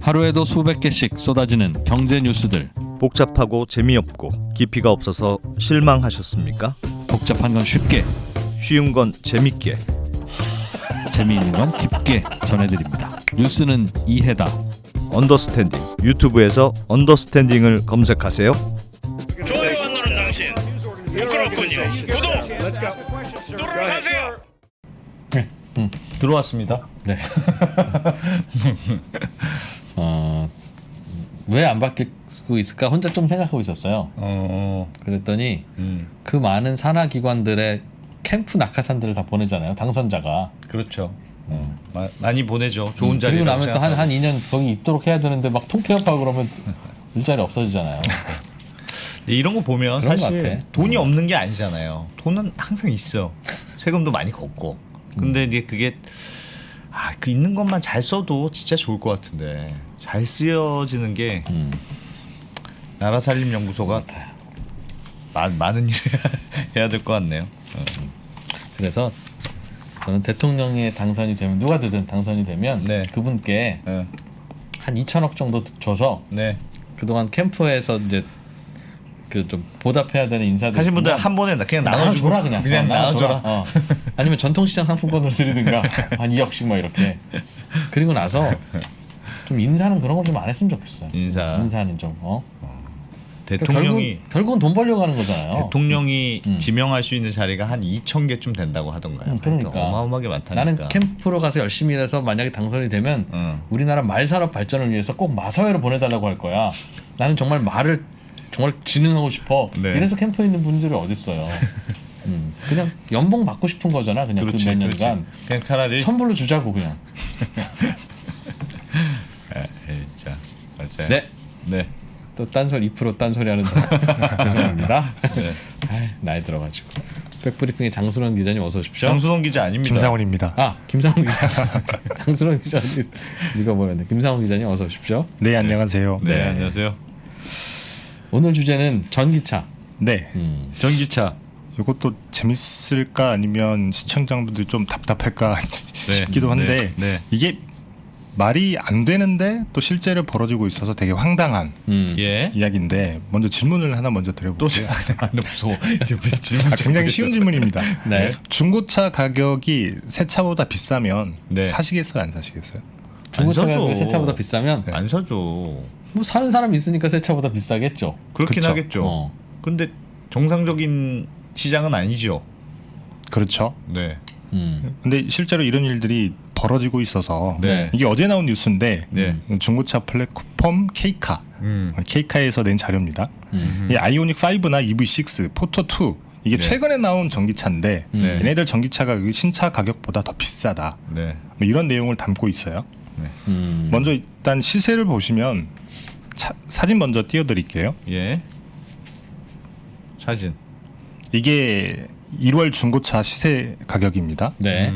하루에도 수백 개씩 쏟아지는 경제 뉴스들. 복잡하고 재미없고 깊이가 없어서 실망하셨습니까? 복잡한 건 쉽게, 쉬운 건 재밌게. 재미있는 건 깊게 전해드립니다. 뉴스는 이해다. 언더스탠딩. 유튜브에서 언더스탠딩을 검색하세요. 좋아요 안 누른 당신 부끄럽군요. 구독 누르세요. 들어왔습니다. 네. 왜 안 바뀌고 있을까 혼자 좀 생각하고 있었어요. 그랬더니 그 많은 산하 기관들의 캠프 낙하산들을 다 보내잖아요. 당선자가. 그렇죠. 많이 보내죠. 좋은 자리. 그리고 나면 또 한 2년 거기 있도록 해야 되는데 막 통폐합하고 그러면 일자리 없어지잖아요. 이런 거 보면 그런 것 사실 같아. 돈이 없는 게 아니잖아요. 돈은 항상 있어. 세금도 많이 걷고. 근데 이제 그게 그 있는 것만 잘 써도 진짜 좋을 것 같은데 잘 쓰여지는 게 나라살림연구소가 많은 일을 해야 될 것 같네요. 그래서 저는 대통령에 당선이 되면 누가 되든 당선이 되면 네. 그분께 네. 한 2천억 정도 줘서 네. 그동안 캠프에서 이제 그 좀 보답해야 되는 인사들 하신 분들 있으면 한 번에 그냥 나눠줘라 나눠주고 그냥 나눠줘라. 아니면 전통시장 상품권으로 드리든가 한 2억씩 막 이렇게. 그리고 나서 좀 인사는 그런 걸 좀 안 했으면 좋겠어요. 인사는 좀 대통령이 결국은 돈 벌려고 하는 거잖아요. 대통령이 지명할 수 있는 자리가 한 2,000개쯤 된다고 하던가요. 그러니까 어마어마하게 많다니까. 나는 캠프로 가서 열심히 일해서 만약에 당선이 되면 우리나라 말산업 발전을 위해서 꼭 마사회로 보내달라고 할 거야. 나는 정말 말을 정말 진흥하고 싶어. 네. 이래서 캠프에 있는 분들이 어디 있어요. 그냥 연봉 받고 싶은 거잖아. 그냥 그 몇 년간 그냥 차라리 선물로 주자고 그냥. 진짜 맞아요. 네. 네. 또 딴소리 2% 딴소리 하는 죄송합니다. 네. 나이 들어가지고. 백브리핑의 장순원 기자님 어서 오십시오. 장순원 기자 아닙니다. 김상훈입니다. 김상훈 기자. 장순원 기자 읽어버렸네. 김상훈 기자님 어서 오십시오. 네, 안녕하세요. 네, 안녕하세요. 오늘 주제는 전기차. 네. 전기차. 이것도 재밌을까 아니면 시청자분들이 좀 답답할까 네. 싶기도 한데 네. 이게 말이 안 되는데 또 실제로 벌어지고 있어서 되게 황당한 예. 이야기인데 먼저 질문을 하나 먼저 드려볼게요. 무서워. 굉장히 쉬운 질문입니다. 네. 중고차 가격이 새 차보다 비싸면 네. 중고차 사시겠어요, 안 사시겠어요? 가격이 새 차보다 비싸면 안 사죠. 뭐 사는 사람 있으니까 새 차보다 비싸겠죠. 그렇긴 그쵸. 하겠죠. 근데 정상적인 시장은 아니죠. 그렇죠. 네. 근데 실제로 이런 일들이 벌어지고 있어서 네. 이게 어제 나온 뉴스인데 네. 중고차 플랫폼 K카 K카에서 낸 자료입니다. 이 아이오닉 5나 EV6, 포터2 이게 네. 최근에 나온 전기차인데 네. 얘네들 전기차가 신차 가격보다 더 비싸다. 네. 뭐 이런 내용을 담고 있어요. 먼저 일단 시세를 보시면 사진 먼저 띄워드릴게요. 예. 사진. 이게 1월 중고차 시세 가격입니다. 네.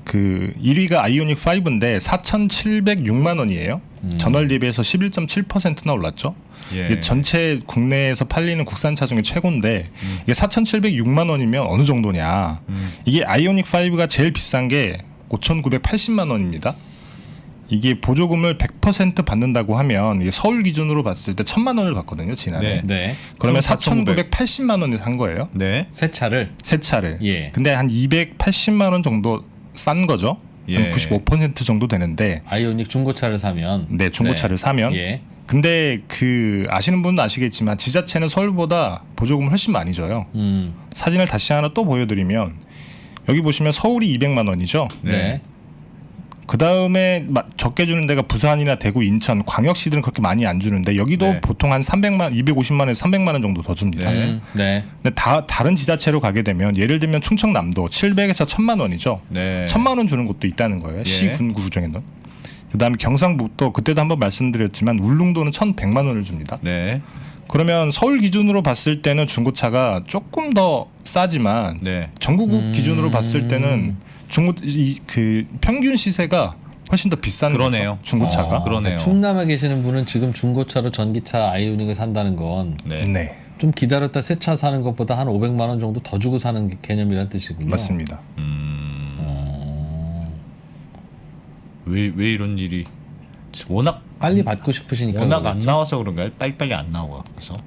그 1위가 아이오닉 5인데 4,706만 원이에요. 전월 대비해서 11.7%나 올랐죠. 예. 이게 전체 국내에서 팔리는 국산차 중에 최고인데 이게 4,706만 원이면 어느 정도냐? 이게 아이오닉 5가 제일 비싼 게 5,980만 원입니다. 이게 보조금을 100% 받는다고 하면 이게 서울 기준으로 봤을 때 1,000만 원을 받거든요, 지난해. 네. 네. 그러면 그럼 4,980만 원에 산 거예요. 네. 새 차를 새 차를. 예. 근데 한 280만 원 정도 싼 거죠. 예. 한 95% 정도 되는데 아이오닉 중고차를 사면 네, 중고차를 사면 예. 근데 그 아시는 분은 아시겠지만 지자체는 서울보다 보조금을 훨씬 많이 줘요. 사진을 다시 하나 또 보여드리면 여기 보시면 서울이 200만 원이죠. 네. 그 다음에 적게 주는 데가 부산이나 대구, 인천, 광역시들은 그렇게 많이 안 주는데 여기도 네. 보통 한 250만에서 300만 원 정도 더 줍니다. 네. 네. 근데 다른 지자체로 가게 되면 예를 들면 충청남도 700에서 1,000만 원이죠. 네. 1,000만 원 주는 곳도 있다는 거예요. 시, 군 구중에는. 그다음에 경상북도 그때도 한번 말씀드렸지만 울릉도는 1,100만 원을 줍니다. 네. 그러면 서울 기준으로 봤을 때는 중고차가 조금 더 싸지만 네. 전국국 기준으로 봤을 때는 그 평균 시세가 훨씬 더 비싼 그러네요. 거죠. 중고차가. 그러네요. 충남에 계시는 분은 지금 중고차로 전기차 아이오닉을 산다는 건 좀 네. 네, 기다렸다 새 차 사는 것보다 한 500만 원 정도 더 주고 사는 개념이라는 뜻이군요. 맞습니다. 왜 이런 일이 워낙 빨리 받고 싶으시니까 워낙 안 그러겠죠? 나와서 그런가요? 빨리빨리 안 나와서.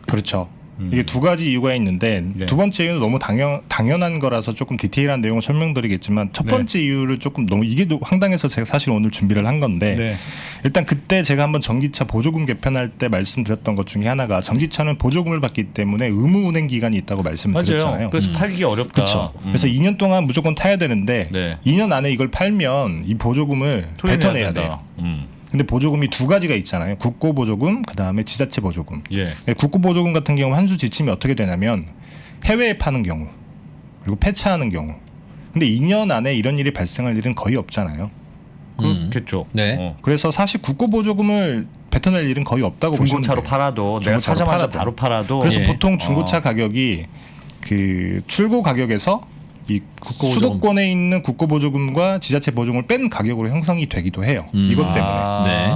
그렇죠. 이게 두 가지 이유가 있는데 네. 두 번째 이유는 너무 당연한 거라서 조금 디테일한 내용을 설명드리겠지만 첫 네. 번째 이유를 조금 너무 이게 황당해서 제가 사실 오늘 준비를 한 건데 네. 일단 그때 제가 한번 전기차 보조금 개편할 때 말씀드렸던 것 중에 하나가 전기차는 보조금을 받기 때문에 의무 운행 기간이 있다고 말씀드렸잖아요. 맞아요. 그래서 팔기 어렵다. 그렇죠. 그래서 2년 동안 무조건 타야 되는데 네. 2년 안에 이걸 팔면 이 보조금을 뱉어내야 돼요. 근데 보조금이 두 가지가 있잖아요. 국고 보조금, 그 다음에 지자체 보조금. 예. 국고 보조금 같은 경우 환수 지침이 어떻게 되냐면 해외에 파는 경우 그리고 폐차하는 경우. 근데 2년 안에 이런 일이 발생할 일은 거의 없잖아요. 그렇겠죠. 네. 그래서 사실 국고 보조금을 뱉어낼 일은 거의 없다고 보시면 중고차로 돼요. 팔아도 내가 중고차로 사자마자 팔아도. 바로 팔아도 그래서 예. 보통 중고차 가격이 그 출고 가격에서 이 국고 수도권에 있는 국고 보조금과 지자체 보조금을 뺀 가격으로 형성이 되기도 해요. 이것 때문에.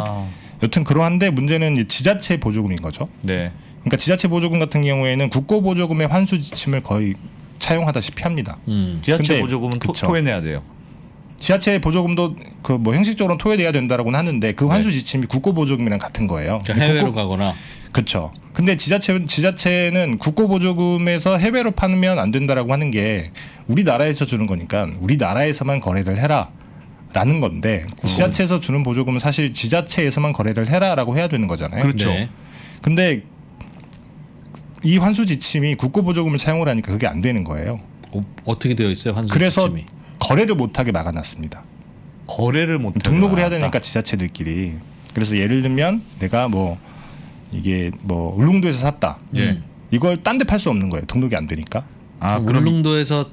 여튼 그러한데 문제는 이 지자체 보조금인 거죠. 네. 그러니까 지자체 보조금 같은 경우에는 국고 보조금의 환수 지침을 거의 차용하다시피 합니다. 지자체 근데 보조금은 그쵸. 토해내야 돼요. 지자체 보조금도 그 뭐 형식적으로는 토해내야 된다라고는 하는데 그 환수 지침이 국고 보조금이랑 같은 거예요. 그러니까 해외로 가거나 그렇죠. 근데 지자체는 국고 보조금에서 해외로 파면 안 된다라고 하는 게 우리나라에서 주는 거니까 우리나라에서만 거래를 해라라는 건데 지자체에서 주는 보조금은 사실 지자체에서만 거래를 해라라고 해야 되는 거잖아요. 그렇죠. 네. 근데 이 환수 지침이 국고 보조금을 사용을 하니까 그게 안 되는 거예요. 어떻게 되어 있어요 환수 그래서 지침이? 거래를 못하게 막아놨습니다. 거래를 못 등록을 해야 되니까 지자체들끼리. 그래서 예를 들면 내가 뭐 이게 뭐 울릉도에서 샀다. 예. 이걸 딴 데 팔 수 없는 거예요. 등록이 안 되니까. 울릉도에서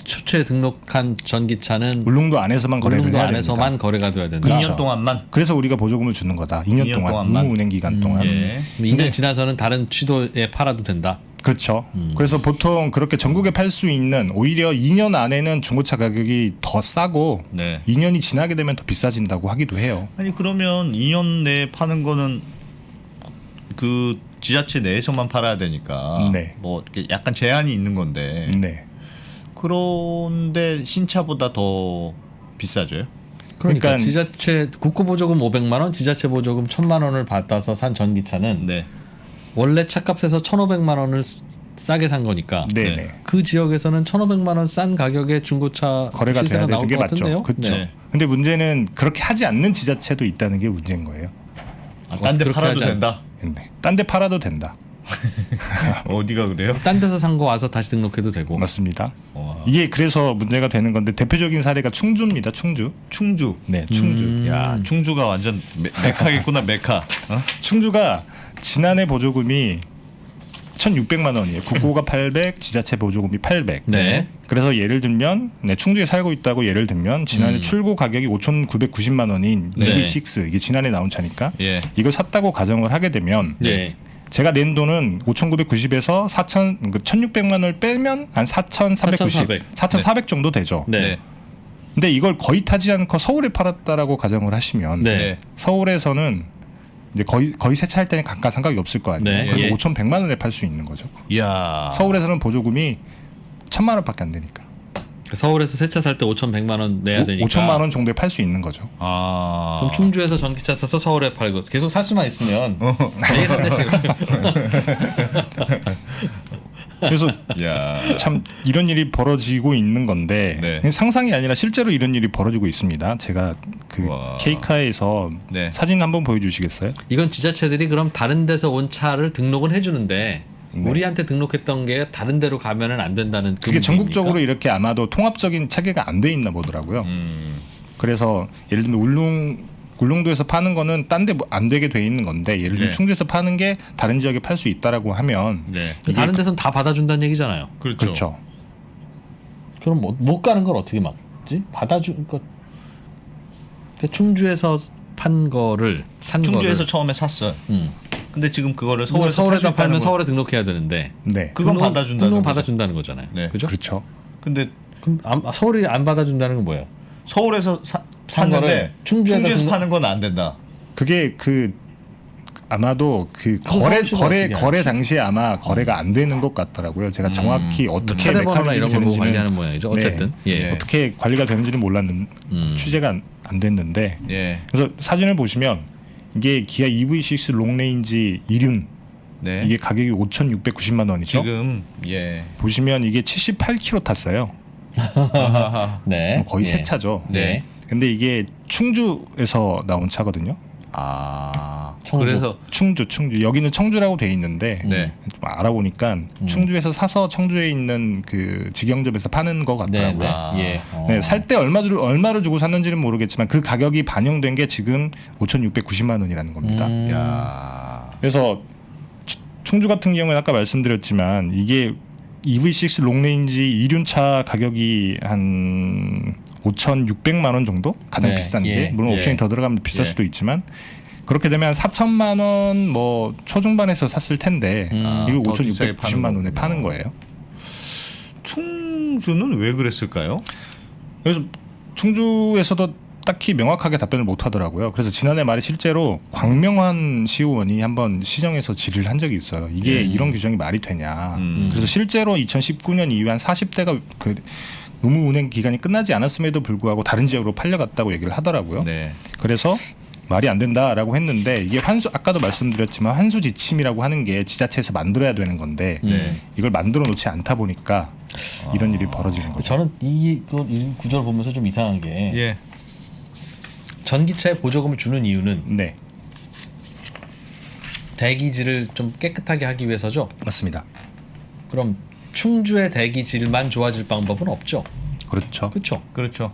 초초에 등록한 전기차는 울릉도 안에서만 거래를 울릉도 해야 안에서만 됩니다. 거래가 돼야 된다. 그렇죠. 2년 동안만. 그래서 우리가 보조금을 주는 거다. 2년 2년 동안 동안만. 의무 운행 기간 동안. 예. 2년 지나서는 다른 취도에 팔아도 된다. 그렇죠. 그래서 보통 그렇게 전국에 팔 수 있는 오히려 2년 안에는 중고차 가격이 더 싸고 네. 2년이 지나게 되면 더 비싸진다고 하기도 해요. 아니 그러면 2년 내에 파는 거는 그 지자체 내에서만 팔아야 되니까 네. 뭐 이렇게 약간 제한이 있는 건데 네. 그런데 신차보다 더 비싸져요? 그러니까 그러니까 지자체 국고 보조금 500만 원, 지자체 보조금 1,000만 원을 받아서 산 전기차는 네. 원래 차값에서 1,500만 원을 싸게 산 거니까 네. 네. 네. 그 지역에서는 1,500만 원 싼 가격에 중고차 거래가 돼야 시세가 되는 나올 게 것 맞죠. 같은데요. 그렇죠. 네. 근데 문제는 그렇게 하지 않는 지자체도 있다는 게 문제인 거예요. 딴 데 그렇게 팔아도 하지 않- 된다? 네. 딴 데 팔아도 된다. 어디가 그래요? 딴 데서 산 거 와서 다시 등록해도 되고. 맞습니다. 와. 이게 그래서 문제가 되는 건데 대표적인 사례가 충주입니다. 충주. 충주. 네, 충주. 야, 충주가 완전 메카겠구나, 메카. 어? 충주가 지난해 보조금이 1,600만 원이에요. 국고가 800, 지자체 보조금이 800. 네. 그래서 예를 들면 충주에 살고 있다고 예를 들면 지난해 출고 가격이 5,990만 원인 네. EV6 이게 지난해 나온 차니까 예. 이걸 샀다고 가정을 하게 되면 네. 제가 낸 돈은 5,990에서 1,600만 원을 빼면 한 4,490, 4,400 정도 되죠. 네. 근데 이걸 거의 타지 않고 서울에 팔았다라고 가정을 하시면 네. 서울에서는 이제 거의 세차할 때는 감가상각이 없을 거 아니에요. 네. 그래서 예. 5,100만 원에 팔 수 있는 거죠. 이야. 서울에서는 보조금이 1,000만 원밖에 안 되니까. 서울에서 새 차 살 때 5,100만 원 내야 되니까. 5천만 원 정도에 팔 수 있는 거죠. 아. 그럼 충주에서 전기차 사서 서울에 팔고 계속 살 수만 있으면 매일 한 대씩. 그래서 야. 참 이런 일이 벌어지고 있는 건데 네. 그냥 상상이 아니라 실제로 이런 일이 벌어지고 있습니다. 제가 그 와. 케이카에서 네. 사진 한번 보여주시겠어요? 이건 지자체들이 그럼 다른 데서 온 차를 등록은 해주는데 네. 우리한테 등록했던 게 다른 데로 가면은 안 된다는 그 그게 문제입니까? 전국적으로 이렇게 아마도 통합적인 체계가 안 돼 있나 보더라고요. 그래서 예를 들면 울릉도에서 파는 거는 딴 데 안 되게 돼 있는 건데 예를 들면 네. 충주에서 파는 게 다른 지역에 팔 수 있다라고 하면 네. 이게 다른 데서는 다 받아준다는 얘기잖아요. 그렇죠. 그렇죠. 그럼 못 가는 걸 어떻게 막지? 받아준 거. 그러니까 충주에서 산 충주에서 거를 처음에 샀어요. 근데 지금 그거를 서울에다 서울에서 팔면 서울에 등록해야 되는데 네. 그건 받아준다는 등록은 거죠. 받아준다는 거잖아요. 네. 그죠? 그렇죠. 근데 그럼 서울이 안 받아준다는 건 뭐예요? 서울에서 산 샀는데 거를 충주에다 충주에서 등록- 파는 건 안 된다. 그게 아마도 그 서울시가 어떻게 거래 하지? 당시에 아마 거래가 안 되는 것 같더라고요. 제가 정확히 어떻게 차대번호나 메커니즘이 이런 걸 보고 되는지는- 관리하는 모양이죠. 어쨌든 네. 예. 네. 어떻게 관리가 되는지는 몰랐는 취재가 안 됐는데 예. 그래서 사진을 보시면 이게 기아 EV6 롱레인지 1륜 네. 이게 가격이 5,690만 원이죠. 지금 보시면 이게 78km 탔어요. 네. 거의 예. 새 차죠. 네. 근데 이게 충주에서 나온 차거든요. 청주. 그래서 충주 여기는 청주라고 돼 있는데 네. 좀 알아보니까 충주에서 사서 청주에 있는 그 직영점에서 파는 것 네, 같더라고요. 네. 예. 네, 살 때 얼마를 주고 샀는지는 모르겠지만 그 가격이 반영된 게 지금 5,690만 원이라는 겁니다. 야. 그래서 충주 같은 경우는 아까 말씀드렸지만 이게 EV6 롱레인지 2륜차 가격이 한 5,600만 원 정도? 가장 네, 비싼 예, 게 물론 예. 옵션이 더 들어가면 비쌀 예. 수도 있지만 그렇게 되면 4천만 원 뭐 초중반에서 샀을 텐데 이걸 더 비싸게 5,690만 원에 파는 파는 거예요. 충주는 왜 그랬을까요? 그래서 충주에서도 딱히 명확하게 답변을 못 하더라고요. 그래서 지난해 말에 실제로 광명환 시의원이 한번 시정에서 질의를 한 적이 있어요. 이게 이런 규정이 말이 되냐. 그래서 실제로 2019년 이후에 한 40대가 그 의무 운행 기간이 끝나지 않았음에도 불구하고 다른 지역으로 팔려갔다고 얘기를 하더라고요. 네. 그래서 말이 안 된다라고 했는데 이게 아까도 말씀드렸지만 환수 지침이라고 하는 게 지자체에서 만들어야 되는 건데 이걸 만들어 놓지 않다 보니까 이런 일이 벌어지는 거죠. 저는 이 구조를 보면서 좀 이상한 게 예. 전기차에 보조금을 주는 이유는 네, 대기질을 좀 깨끗하게 하기 위해서죠. 맞습니다. 그럼 충주의 대기질만 좋아질 방법은 없죠. 그렇죠. 그렇죠. 그렇죠.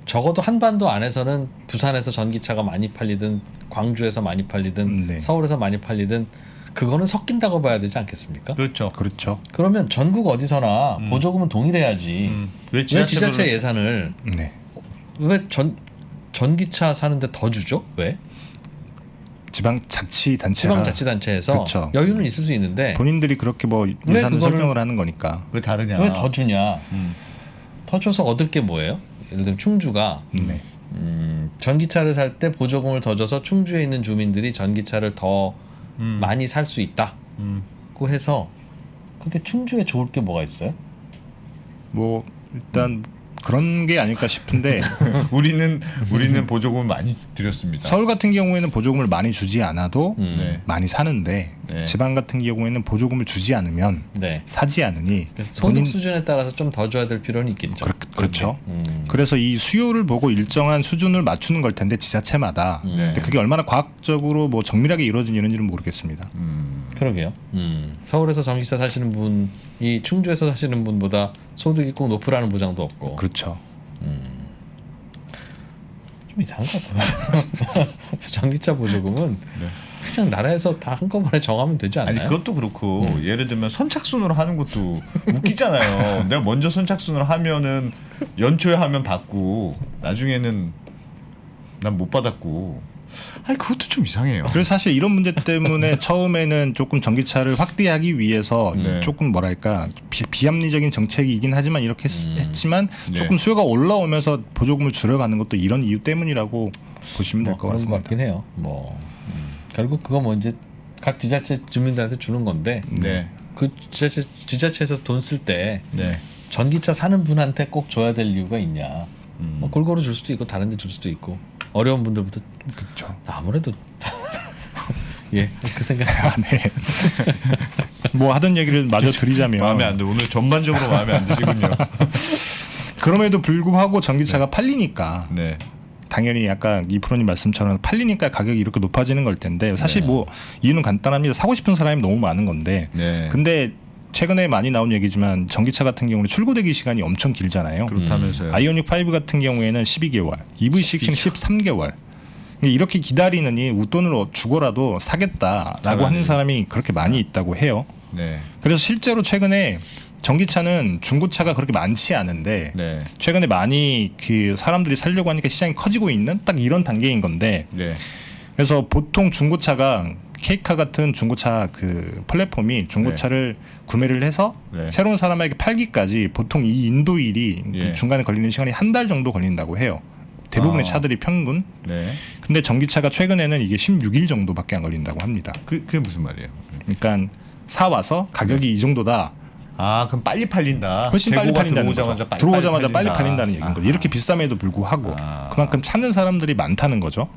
적어도 한반도 안에서는 부산에서 전기차가 많이 팔리든 광주에서 많이 팔리든 네. 서울에서 많이 팔리든 그거는 섞인다고 봐야 되지 않겠습니까? 그렇죠. 그렇죠. 그러면 전국 어디서나 보조금은 동일해야지. 왜 왜 지자체 지자체별로 예산을 네. 왜 전기차 사는데 더 주죠? 왜? 지방자치단체가 지방자치단체에서 그렇죠. 여유는 있을 수 있는데 본인들이 그렇게 뭐 왜 예산을 그거를- 설정을 하는 거니까. 왜 다르냐? 왜 더 주냐? 더 줘서 얻을 게 뭐예요? 예를 들면 충주가 네. 전기차를 살 때 보조금을 더 줘서 충주에 있는 주민들이 전기차를 더 많이 살 수 있다고 해서 그게 충주에 좋을 게 뭐가 있어요? 뭐 일단 그런 게 아닐까 싶은데 우리는 보조금을 많이 드렸습니다. 서울 같은 경우에는 보조금을 많이 주지 않아도 네. 많이 사는데 네. 지방 같은 경우에는 보조금을 주지 않으면 네. 사지 않으니 소득 수준에 따라서 좀 더 줘야 될 필요는 있겠죠. 그렇죠. 그래서 이 수요를 보고 일정한 수준을 맞추는 걸 텐데 지자체마다 근데 그게 얼마나 과학적으로 뭐 정밀하게 이루어지는지는 모르겠습니다. 그러게요. 서울에서 전기차 사시는 분이 충주에서 사시는 분보다 소득이 꼭 높으라는 보장도 없고. 그렇죠. 좀 이상한 것 같아요. 전기차 보조금은 그냥 나라에서 다 한꺼번에 정하면 되지 않나요? 아니 그것도 그렇고 예를 들면 선착순으로 하는 것도 웃기잖아요. 내가 먼저 선착순으로 하면은 연초에 하면 받고 나중에는 난 못 받았고. 아니 그것도 좀 이상해요. 그래서 사실 이런 문제 때문에 처음에는 조금 전기차를 확대하기 위해서 네. 조금 뭐랄까 비합리적인 정책이긴 하지만 이렇게 했지만 네. 조금 수요가 올라오면서 보조금을 줄여가는 것도 이런 이유 때문이라고 보시면 될 것 그런 것 같습니다. 같긴 해요. 뭐 결국 그거 뭐 이제 각 지자체 주민들한테 주는 건데 네. 그 지자체에서 돈 쓸 때 네. 전기차 사는 분한테 꼭 줘야 될 이유가 있냐? 뭐 골고루 줄 수도 있고 다른데 줄 수도 있고 어려운 분들부터 그렇죠. 아무래도 예 그 생각. 네. 뭐 하던 얘기를 마저 드리자면 마음에 안 들. 오늘 전반적으로 마음에 안 드시군요. 그럼에도 불구하고 전기차가 팔리니까 네. 당연히 아까 이 프로님 말씀처럼 팔리니까 가격이 이렇게 높아지는 걸 텐데 사실 뭐 이유는 간단합니다. 사고 싶은 사람이 너무 많은 건데 네. 근데 최근에 많이 나온 얘기지만 전기차 같은 경우는 출고 대기 시간이 엄청 길잖아요. 그렇다면서요. 아이오닉 5 같은 경우에는 12개월, EV6는 13개월. 이렇게 기다리느니 웃돈을 주고라도 사겠다라고 하는 사람이 그렇게 많이 있다고 해요. 네. 그래서 실제로 최근에 전기차는 중고차가 그렇게 많지 않은데 네. 최근에 많이 그 사람들이 살려고 하니까 시장이 커지고 있는 딱 이런 단계인 건데 네. 그래서 보통 중고차가 케이카 같은 중고차 그 플랫폼이 중고차를 구매를 해서 네. 새로운 사람에게 팔기까지 보통 이 인도일이 예. 중간에 걸리는 시간이 한 달 정도 걸린다고 해요. 대부분의 차들이 평균. 네. 근데 전기차가 최근에는 이게 16일 정도밖에 안 걸린다고 합니다. 그게 무슨 말이에요? 그러니까 사 와서 가격이 이 정도다. 아 그럼 빨리 팔린다. 훨씬 빨리 재고가 팔린다는 들어오자마자 거죠. 들어오자마자 빨리 팔린다. 팔린다는 얘기인 거죠. 이렇게 비쌈에도 불구하고 그만큼 찾는 사람들이 많다는 거죠.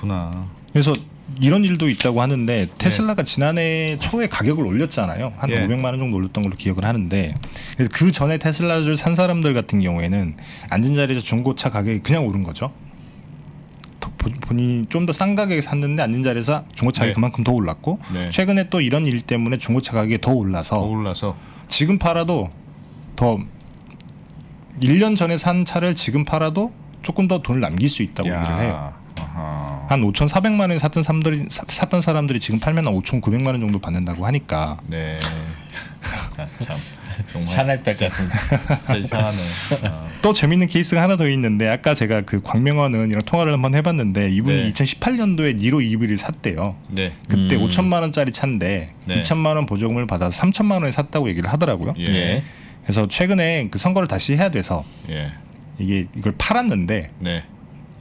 그렇구나. 그래서 이런 일도 있다고 하는데 테슬라가 지난해 초에 가격을 올렸잖아요. 한 예. 500만 원 정도 올렸던 걸로 기억을 하는데 그래서 그 전에 테슬라를 산 사람들 같은 경우에는 앉은 자리에서 중고차 가격이 그냥 오른 거죠. 본인이 좀 더 싼 가격에 샀는데 앉은 자리에서 중고차 가격이 네. 그만큼 더 올랐고 네. 최근에 또 이런 일 때문에 중고차 가격이 더 올라서 올라서 지금 팔아도 더 1년 전에 산 차를 지금 팔아도 조금 더 돈을 남길 수 있다고 얘기를 해요. 아하. 한 5,400만 원에 샀던 사람들이 지금 팔면 한 5,900만 원 정도 받는다고 하니까 네. 참 정말 샤넬백 같은. 진짜 이상하네. 또 재밌는 케이스가 하나 더 있는데 아까 제가 그 광명원 의원이랑 통화를 한번 해봤는데 이분이 네. 2018년도에 니로 EV를 샀대요. 네. 그때 5천만 원짜리 차인데 네. 2천만 원 보조금을 받아서 3천만 원에 샀다고 얘기를 하더라고요. 예. 예. 그래서 최근에 그 선거를 다시 해야 돼서 예. 이걸 팔았는데 네.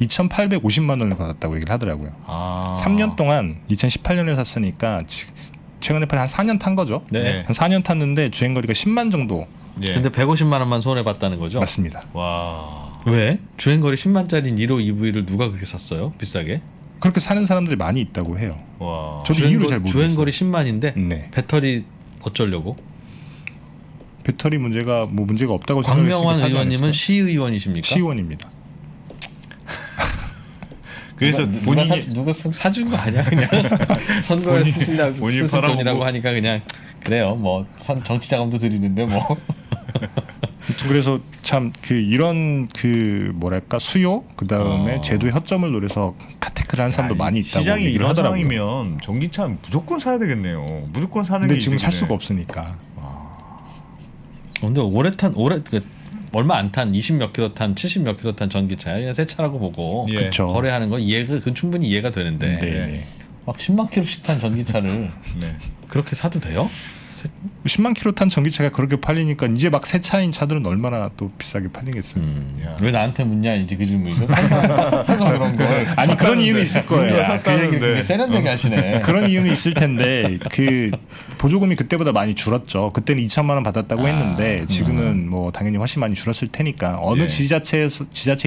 2,850만 원을 받았다고 얘기를 하더라고요. 아. 3년 동안 2018년에 샀으니까 최근에 팔 한 4년 탄 거죠. 네. 한 4년 탔는데 주행 거리가 10만 정도 예. 근데 150만 원만 손해 봤다는 거죠? 맞습니다. 와. 왜? 주행거리 10만짜리 니로 EV를 누가 그렇게 샀어요? 비싸게? 그렇게 사는 사람들이 많이 있다고 해요. 와. 저도 이유를 잘 모르겠어요. 주행거리 10만인데 네. 배터리 어쩌려고? 배터리 문제가 뭐 문제가 없다고 생각했으니까 광명환 사지 의원님은 않았을까요? 시의원이십니까? 시의원입니다. 그래서 누가 본인이 누가 사준 거 아니야 그냥 선거에 쓰신다고 본인이 쓰실 팔아보고. 돈이라고 하니까 그냥 그래요 뭐 정치 자금도 드리는데 뭐 그래서 참 그 이런 그 뭐랄까 수요 그 다음에 제도의 허점을 노려서 카테크를 하는 사람도 많이 있다고 시장이 얘기를 이런 하더라고요. 상황이면 전기차 무조건 사야 되겠네요. 무조건 사는 근데 게 지금 살 이득이네. 수가 없으니까. 근데 얼마 안 탄 20 몇 킬로 탄 70 몇 킬로 탄 전기차야 그냥 새 차라고 보고 예. 그쵸. 거래하는 건 그건 충분히 이해가 되는데 네. 막 10만 킬로씩 탄 전기차를 네. 그렇게 사도 돼요? 10만 킬로 탄 전기차가 그렇게 팔리니까 이제 막 새 차인 차들은 얼마나 또 비싸게 팔리겠어요. 야. 왜 나한테 묻냐 이제 그 질문이죠. 항상 그런 걸. 아니 그런 이유는 있을 거예요. 야, 그 얘기를 그렇게 세련되게 하시네. 그런 이유는 있을 텐데 그 보조금이 그때보다 많이 줄었죠. 그때는 2천만 원 받았다고 했는데 지금은 뭐 당연히 훨씬 많이 줄었을 테니까 어느 예. 지자체에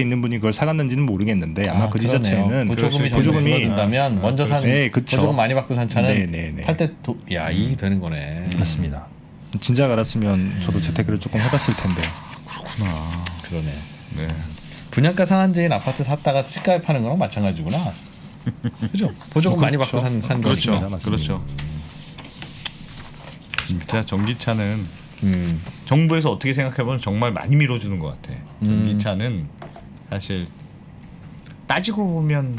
있는 분이 그걸 사갔는지는 모르겠는데 아마 그 그러네요. 지자체는 보조금이 보조금이 줄어든다면 먼저 산 네, 그쵸. 보조금 많이 받고 산 차는 네. 팔 때 이익이 되는 거네. 맞습니다. 진작 알았으면 저도 재테크를 조금 해봤을 텐데. 그러네. 네. 분양가 상한제인 아파트 샀다가 시가에 파는 거랑 마찬가지구나. 그죠? 보조금 많이 받고 산 그렇죠. 것입니다. 맞습니다. 그렇죠. 진짜 전기차는 음. 정부에서 어떻게 생각해보면 정말 많이 밀어주는 것 같아. 전기차는 사실 따지고 보면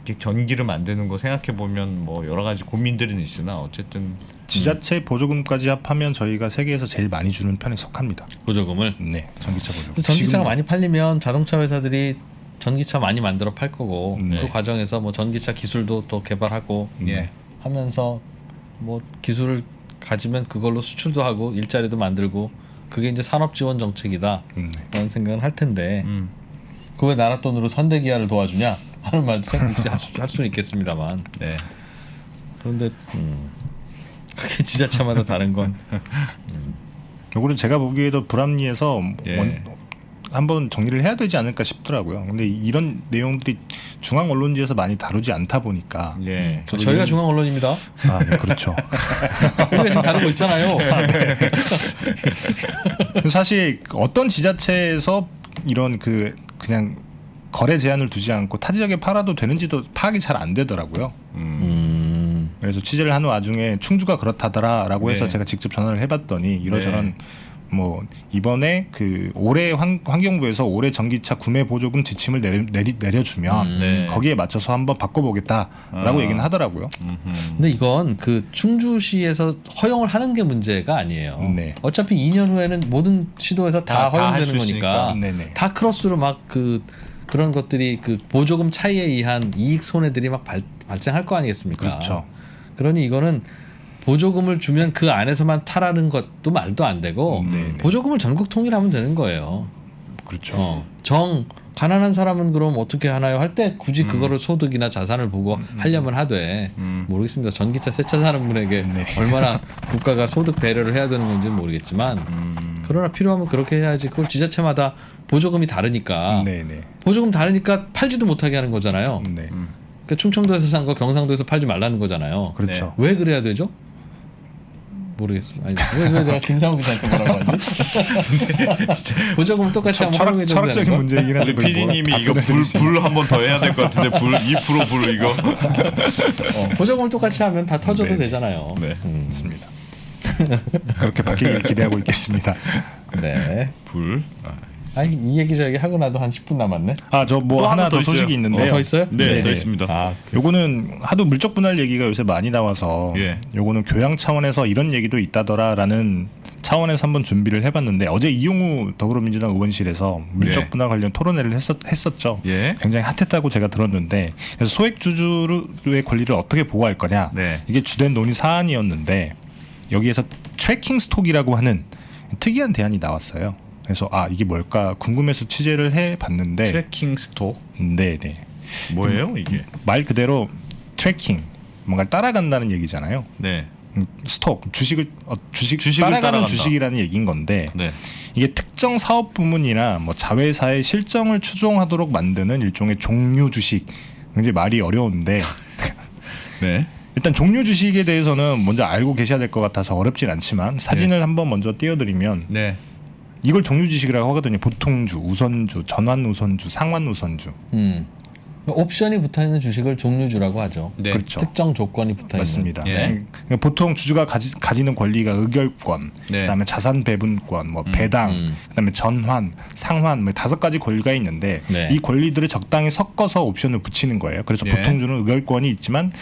이렇게 전기를 만드는 거 생각해 보면 뭐 여러 가지 고민들은 있으나 어쨌든 지자체 보조금까지 합하면 저희가 세계에서 제일 많이 주는 편에 속합니다. 보조금을. 네, 전기차 보조금. 전기차가 지금 많이 팔리면 자동차 회사들이 전기차 많이 만들어 팔 거고 네. 그 과정에서 뭐 전기차 기술도 또 개발하고 예. 하면서 뭐 기술을 가지면 그걸로 수출도 하고 일자리도 만들고 그게 이제 산업 지원 정책이다 라는 생각은 할 텐데 그 왜 나라 돈으로 현대기아를 도와주냐 하는 말도 할 수는 있겠습니다만 네. 그런데 그게 지자체마다 다른 건 요거는 제가 보기에도 불합리해서 예. 한번 정리를 해야 되지 않을까 싶더라고요. 근데 이런 내용들이 중앙 언론지에서 많이 다루지 않다 보니까 예. 저희가 중앙 언론입니다. 네, 그렇죠. 우리가 지금 다루고 있잖아요. 사실 어떤 지자체에서 이런 그냥 거래 제한을 두지 않고 타 지역에 팔아도 되는지도 파악이 잘 안 되더라고요. 그래서 취재를 하는 와중에 충주가 그렇다더라라고 해서 네. 제가 직접 전화를 해봤더니 이러저런 뭐 이번에 그 올해 환경부에서 올해 전기차 구매 보조금 지침을 내려주면 네. 거기에 맞춰서 한번 바꿔보겠다라고 얘기는 하더라고요. 근데 이건 그 충주시에서 허용을 하는 게 문제가 아니에요. 네. 어차피 2년 후에는 모든 시도에서 다 다 허용되는 할수 거니까 있으니까. 네네. 다 크로스로 막 그런 것들이 그 보조금 차이에 의한 이익 손해들이 막 발생할 거 아니겠습니까? 그렇죠. 그러니 이거는 보조금을 주면 그 안에서만 타라는 것도 말도 안 되고 네네. 보조금을 전국 통일하면 되는 거예요. 그렇죠. 가난한 사람은 그럼 어떻게 하나요? 할 때 굳이 그거를 소득이나 자산을 보고 하려면 하되 모르겠습니다. 전기차 새 차 사는 분에게 네. 얼마나 국가가 소득 배려를 해야 되는 건지는 모르겠지만 그러나 필요하면 그렇게 해야지. 그걸 지자체마다 보조금이 다르니까 네네. 보조금 다르니까 팔지도 못하게 하는 거잖아요. 네. 그러니까 충청도에서 산 거 경상도에서 팔지 말라는 거잖아요. 그렇죠. 왜 그래야 되죠? 모르겠습니다. 아니, 왜 내가 김상훈 기자한테 뭐라고 하지? 보조금을 똑같이 하면 활용해야 된다는 철학적인 거? 문제이긴 한데 우리 PD님이 이거 불 한 번 더 해야 될 것 같은데 불 2% 불 이거. 보조금을 똑같이 하면 다 터져도 네. 되잖아요. 네. 맞습니다. 그렇게 바뀌길 기대하고 있겠습니다. 네. 불. 아니 이 얘기 저 얘기 하고 나도 한 10분 남았네. 아, 저 뭐 또 하나 하나 더 더 소식이 있어요. 있는데요. 더 있어요? 네, 더 네. 있습니다. 아, 요거는 하도 물적 분할 얘기가 요새 많이 나와서 예. 요거는 교양 차원에서 이런 얘기도 있다더라라는 차원에서 한번 준비를 해봤는데 어제 이용우 더불어민주당 의원실에서 물적 예. 분할 관련 토론회를 했었죠. 예. 굉장히 핫했다고 제가 들었는데 그래서 소액주주의 권리를 어떻게 보호할 거냐 네. 이게 주된 논의 사안이었는데 여기에서 트래킹 스톡이라고 하는 특이한 대안이 나왔어요. 그래서 아 이게 뭘까 궁금해서 취재를 해봤는데 트래킹 스톡 네네 뭐예요 이게? 말 그대로 트래킹 뭔가 따라간다는 얘기잖아요. 네. 스톡 주식을 주식을 따라가는 따라간다. 주식이라는 얘기인 건데 네. 이게 특정 사업 부문이나 뭐 자회사의 실정을 추종하도록 만드는 일종의 종류 주식. 굉장히 말이 어려운데 네. 일단 종류 주식에 대해서는 먼저 알고 계셔야 될 것 같아서 어렵진 않지만 사진을 한번 먼저 띄워드리면 네. 이걸 종류 주식이라고 하거든요. 보통주, 우선주, 전환 우선주, 상환 우선주. 옵션이 붙어 있는 주식을 종류주라고 하죠. 네. 그렇죠. 특정 조건이 붙어 있는. 맞습니다. 예. 보통 주주가 가지는 권리가 의결권, 네. 그다음에 자산 배분권, 뭐 배당, 그다음에 전환, 상환, 뭐 5가지 권리가 있는데 네. 이 권리들을 적당히 섞어서 옵션을 붙이는 거예요. 그래서 예. 보통주는 의결권이 있지만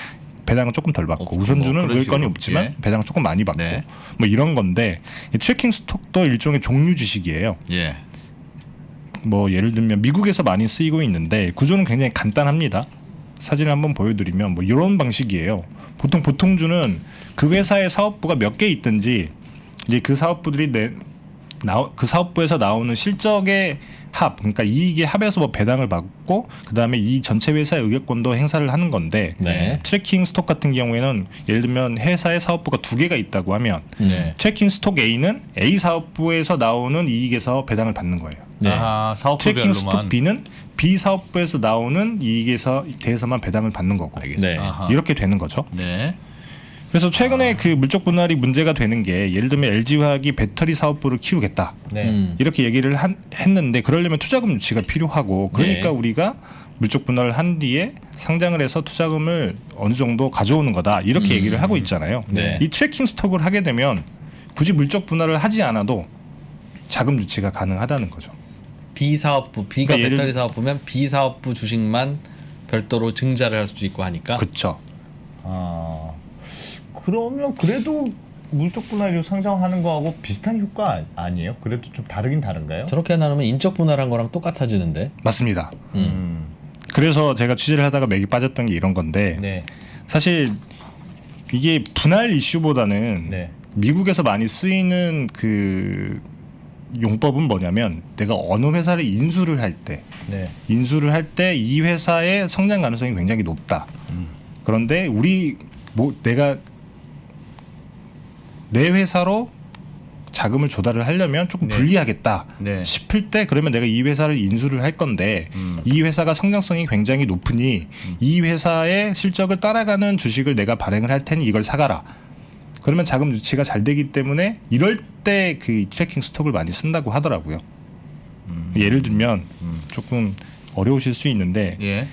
배당은 조금 덜 받고 우선주는 뭐 그런 의결권이 식으로. 없지만 예. 배당은 조금 많이 받고 네. 뭐 이런 건데 이 트래킹 스톡도 일종의 종류 주식이에요. 예. 뭐 예를 들면 미국에서 많이 쓰이고 있는데 구조는 굉장히 간단합니다. 사진을 한번 보여드리면 뭐 이런 방식이에요. 보통 보통주는 그 회사의 사업부가 몇 개 있든지 이제 그 사업부들이 그 사업부에서 나오는 실적의 합, 그러니까 이익의 합에서 뭐 배당을 받고 그 다음에 이 전체 회사의 의결권도 행사를 하는 건데 네. 트래킹 스톡 같은 경우에는 예를 들면 회사의 사업부가 2개가 있다고 하면 네. 트래킹 스톡 A는 A 사업부에서 나오는 이익에서 배당을 받는 거예요. 네. 아, 트래킹 스톡 사업부별로만. B는 B 사업부에서 나오는 이익에서 대해서만 배당을 받는 거고 알겠습니다. 네. 아하. 이렇게 되는 거죠. 네. 그래서 최근에 그 물적 분할이 문제가 되는 게 예를 들면 LG화학이 배터리 사업부를 키우겠다 네. 이렇게 얘기를 했는데 그러려면 투자금 유치가 필요하고 그러니까 네. 우리가 물적 분할을 한 뒤에 상장을 해서 투자금을 어느 정도 가져오는 거다 이렇게 얘기를 하고 있잖아요. 네. 이 트래킹 스톡을 하게 되면 굳이 물적 분할을 하지 않아도 자금 유치가 가능하다는 거죠. B 사업부, B가 그러니까 배터리 사업부면 B 사업부 주식만 별도로 증자를 할 수도 있고 하니까. 그렇죠. 아. 그러면 그래도 물적 분할료 상장하는 거하고 비슷한 효과 아니에요? 그래도 좀 다르긴 다른가요? 저렇게 나누면 인적 분할한 거랑 똑같아지는데. 맞습니다. 음. 그래서 제가 취재를 하다가 맥이 빠졌던 게 이런 건데 네. 사실 이게 분할 이슈보다는 네. 미국에서 많이 쓰이는 그 용법은 뭐냐면 내가 어느 회사를 인수를 할 때 네. 이 회사의 성장 가능성이 굉장히 높다. 그런데 내가 내 회사로 자금을 조달을 하려면 조금 네. 불리하겠다 네. 싶을 때 그러면 내가 이 회사를 인수를 할 건데 이 회사가 성장성이 굉장히 높으니 이 회사의 실적을 따라가는 주식을 내가 발행을 할 테니 이걸 사가라. 그러면 자금 유치가 잘 되기 때문에 이럴 때 그 트래킹 스톡을 많이 쓴다고 하더라고요. 예를 들면 조금 어려우실 수 있는데 예.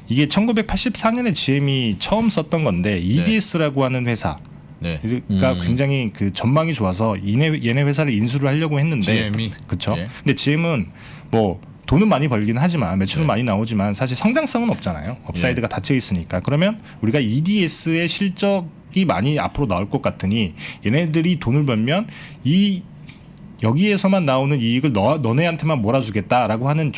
이게 1984년에 GM이 처음 썼던 건데 EDS라고 하는 회사 네. 가 굉장히 그 전망이 좋아서 얘네 회사를 인수를 하려고 했는데 GM이? 그렇죠. 예. 근데 GM은 뭐 돈은 많이 벌긴 하지만 매출은 많이 나오지만 사실 성장성은 없잖아요. 업사이드가 닫혀 있으니까. 그러면 우리가 EDS의 실적이 많이 앞으로 나올 것 같으니 얘네들이 돈을 벌면 여기에서만 나오는 이익을 너네한테만 몰아주겠다라고 하는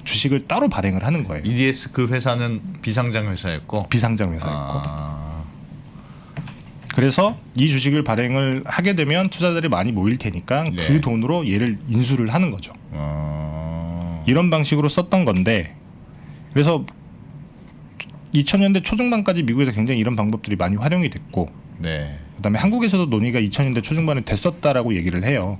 주식을 따로 발행을 하는 거예요. EDS 그 회사는 비상장 회사였고. 비상장 회사였고. 아. 그래서 이 주식을 발행을 하게 되면 투자자들이 많이 모일 테니까 네. 그 돈으로 얘를 인수를 하는 거죠. 이런 방식으로 썼던 건데 그래서 2000년대 초중반까지 미국에서 굉장히 이런 방법들이 많이 활용이 됐고 네. 그다음에 한국에서도 논의가 2000년대 초중반에 됐었다라고 얘기를 해요.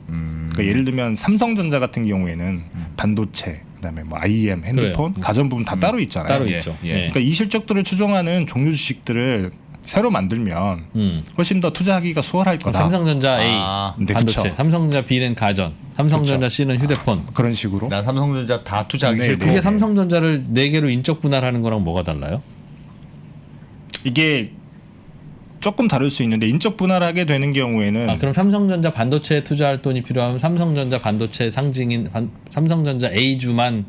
그러니까 예를 들면 삼성전자 같은 경우에는 반도체, 그다음에 뭐 IM, 핸드폰, 그래요. 가전부품 다 따로 있잖아요. 따로 예, 있죠. 예. 예. 그러니까 이 실적들을 추정하는 종류 주식들을 새로 만들면 훨씬 더 투자하기가 수월할 거다. 삼성전자 A 아, 네, 반도체, 그쵸. 삼성전자 B는 가전, 삼성전자 그쵸. C는 휴대폰. 그런 식으로. 난 삼성전자 다 투자하기 네, 싫고. 그게 삼성전자를 4개로 인적 분할하는 거랑 뭐가 달라요? 이게 조금 다를 수 있는데 인적 분할하게 되는 경우에는 그럼 삼성전자 반도체에 투자할 돈이 필요하면 삼성전자 반도체 상징인 삼성전자 A주만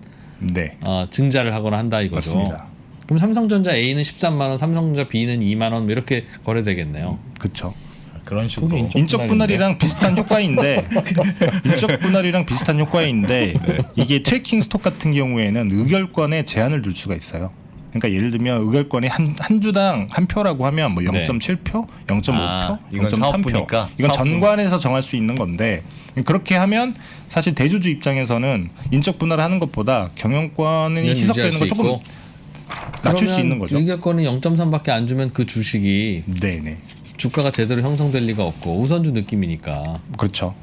네, 증자를 하거나 한다 이거죠. 맞습니다. 그럼 삼성전자 A는 13만 원, 삼성전자 B는 2만 원 이렇게 거래되겠네요. 그렇죠. 그런 식으로. 인적 분할이랑 비슷한 효과인데 이게 트래킹 스톡 같은 경우에는 의결권에 제한을 둘 수가 있어요. 그러니까 예를 들면 의결권이 한 주당 한 표라고 하면 뭐 0.7표, 0.5표, 아, 이건 0.3표. 사업부니까? 이건 사업부. 전관에서 정할 수 있는 건데 그렇게 하면 사실 대주주 입장에서는 인적 분할을 하는 것보다 경영권이 희석되는 걸 조금 낮출 수 있는 거죠. 의결권이 0.3밖에 안 주면 그 주식이 네네. 주가가 제대로 형성될 리가 없고 우선주 느낌이니까. 그렇죠.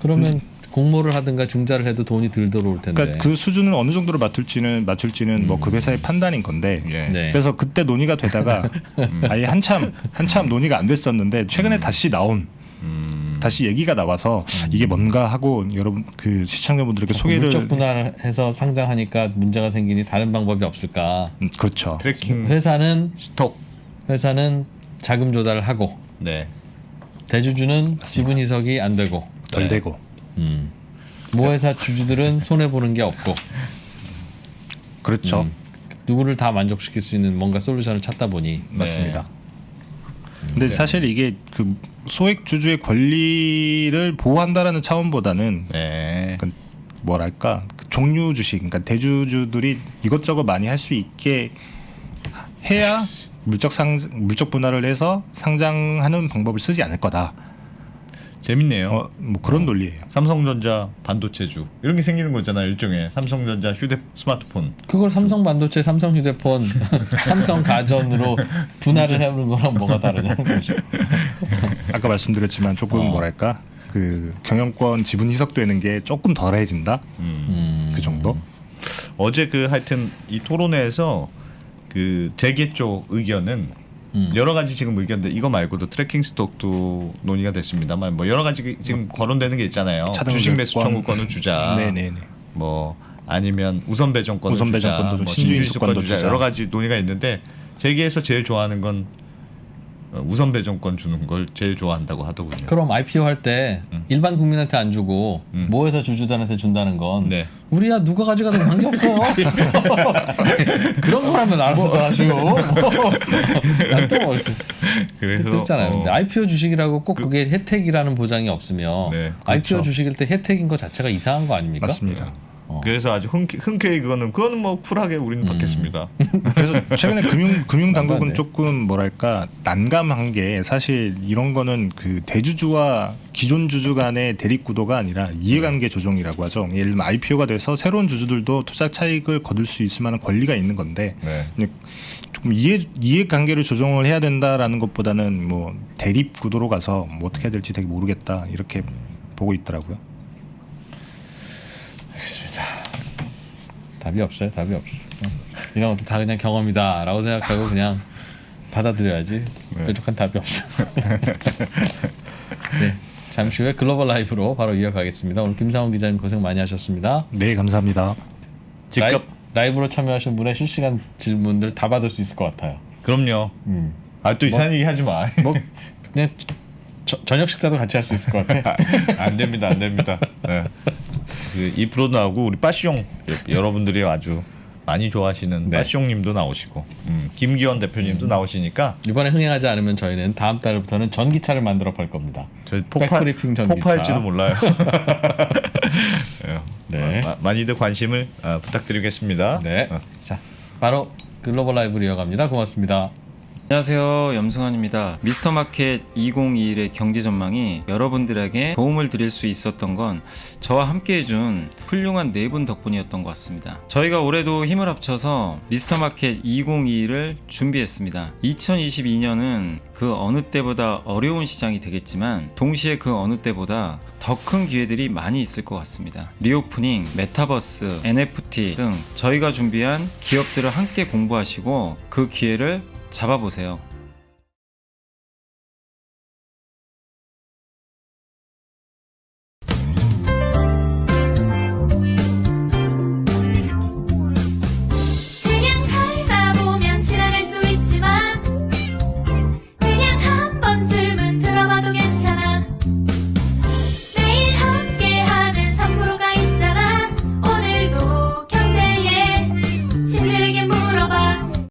그러면 공모를 하든가 증자를 해도 돈이 덜 들어올 텐데. 그러니까 그 수준을 어느 정도로 맞출지는 뭐 그 회사의 판단인 건데. 예. 네. 그래서 그때 논의가 되다가 아예 한참 논의가 안 됐었는데 최근에 다시 나온 다시 얘기가 나와서 이게 뭔가 하고 여러분 그 시청자분들에게 소개를 물적 분할해서 상장하니까 문제가 생기니 다른 방법이 없을까? 그렇죠. 트래킹 회사는 스톡. 자금 조달을 하고 네. 대주주는 지분 희석이 안 되고 덜 되고. 모회사 주주들은 손해 보는 게 없고 그렇죠. 누구를 다 만족시킬 수 있는 뭔가 솔루션을 찾다 보니 맞습니다. 근데 사실 이게 그 소액 주주의 권리를 보호한다라는 차원보다는 네. 그 뭐랄까 그 종류 주식, 그러니까 대주주들이 이것저것 많이 할 수 있게 해야 물적 분할을 해서 상장하는 방법을 쓰지 않을 거다. 재밌네요. 뭐 그런 논리예요. 삼성전자 반도체주 이런 게 생기는 거잖아요. 일종의 삼성전자 스마트폰. 그걸 삼성 반도체, 삼성 휴대폰, 삼성 가전으로 분할을 해보는 거랑 뭐가 다르냐는 거죠. 아까 말씀드렸지만 조금 뭐랄까 그 경영권 지분 희석되는 게 조금 덜해진다. 그 정도. 어제 그 하여튼 이 토론회에서 그 재계 쪽 의견은 여러 가지 지금 의견들 이거 말고도 트래킹 스톡도 논의가 됐습니다만 뭐 여러 가지 지금 거론되는 게 있잖아요. 차등 주식 매수 의결권. 청구권을 주자. 네네네. 뭐 아니면 우선 배정권을 우선 주자. 배정권도 뭐 신주 인수권도 주자. 주자. 여러 가지 논의가 있는데 재계에서 제일 좋아하는 건 우선 배정권 주는 걸 제일 좋아한다고 하더군요. 그럼 IPO 할 때 일반 국민한테 안 주고 모회사 주주들한테 준다는 건 네. 우리야 누가 가져가도 관계없어. 그런 거라면 알아서 하시고. 난또 뭐 그래서 그렇잖아요. 근데 IPO 주식이라고 꼭 그게 혜택이라는 보장이 없으면 네, IPO 그렇죠. 주식일 때 혜택인 것 자체가 이상한 거 아닙니까? 맞습니다. 그래서 아주 흔쾌히 그거는 뭐 쿨하게 우리는 받겠습니다. 그래서 최근에 금융 당국은 돼. 조금 뭐랄까 난감한 게 사실 이런 거는 그 대주주와 기존 주주 간의 대립 구도가 아니라 이해관계 조정이라고 하죠. 예를 들면 IPO가 돼서 새로운 주주들도 투자 차익을 거둘 수 있을 만한 권리가 있는 건데 네. 근데 조금 이해관계를 조정을 해야 된다라는 것보다는 뭐 대립 구도로 가서 뭐 어떻게 해야 될지 되게 모르겠다 이렇게 보고 있더라고요. 답이 없어요. 답이 없어. 이런 것도 다 그냥 경험이다라고 생각하고 그냥 받아들여야지. 뾰족한 답이 없어. 네, 잠시 후에 글로벌 라이브로 바로 이어가겠습니다. 오늘 김상훈 기자님 고생 많이 하셨습니다. 네, 감사합니다. 직접 라이브로 참여하신 분의 실시간 질문들 다 받을 수 있을 것 같아요. 그럼요. 또 이상한 얘기 하지 마. 뭐 그냥 저녁 식사도 같이 할 수 있을 것 같아. 안 됩니다. 네. 이 프로 나오고 우리 빠시용 여러분들이 아주 많이 좋아하시는 네. 빠시용님도 나오시고 김기원 대표님도 나오시니까 이번에 흥행하지 않으면 저희는 다음 달부터는 전기차를 만들어 팔 겁니다. 저희 백브리핑 전기차. 폭파할지도 몰라요. 네. 많이들 관심을 부탁드리겠습니다. 네. 자, 바로 글로벌 라이브로 이어갑니다. 고맙습니다. 안녕하세요, 염승환입니다. 미스터마켓 2021의 경제 전망이 여러분들에게 도움을 드릴 수 있었던 건 저와 함께 해준 훌륭한 네 분 덕분이었던 것 같습니다. 저희가 올해도 힘을 합쳐서 미스터마켓 2021을 준비했습니다. 2022년은 그 어느 때보다 어려운 시장이 되겠지만 동시에 그 어느 때보다 더 큰 기회들이 많이 있을 것 같습니다. 리오프닝, 메타버스, NFT 등 저희가 준비한 기업들을 함께 공부하시고 그 기회를 잡아보세요.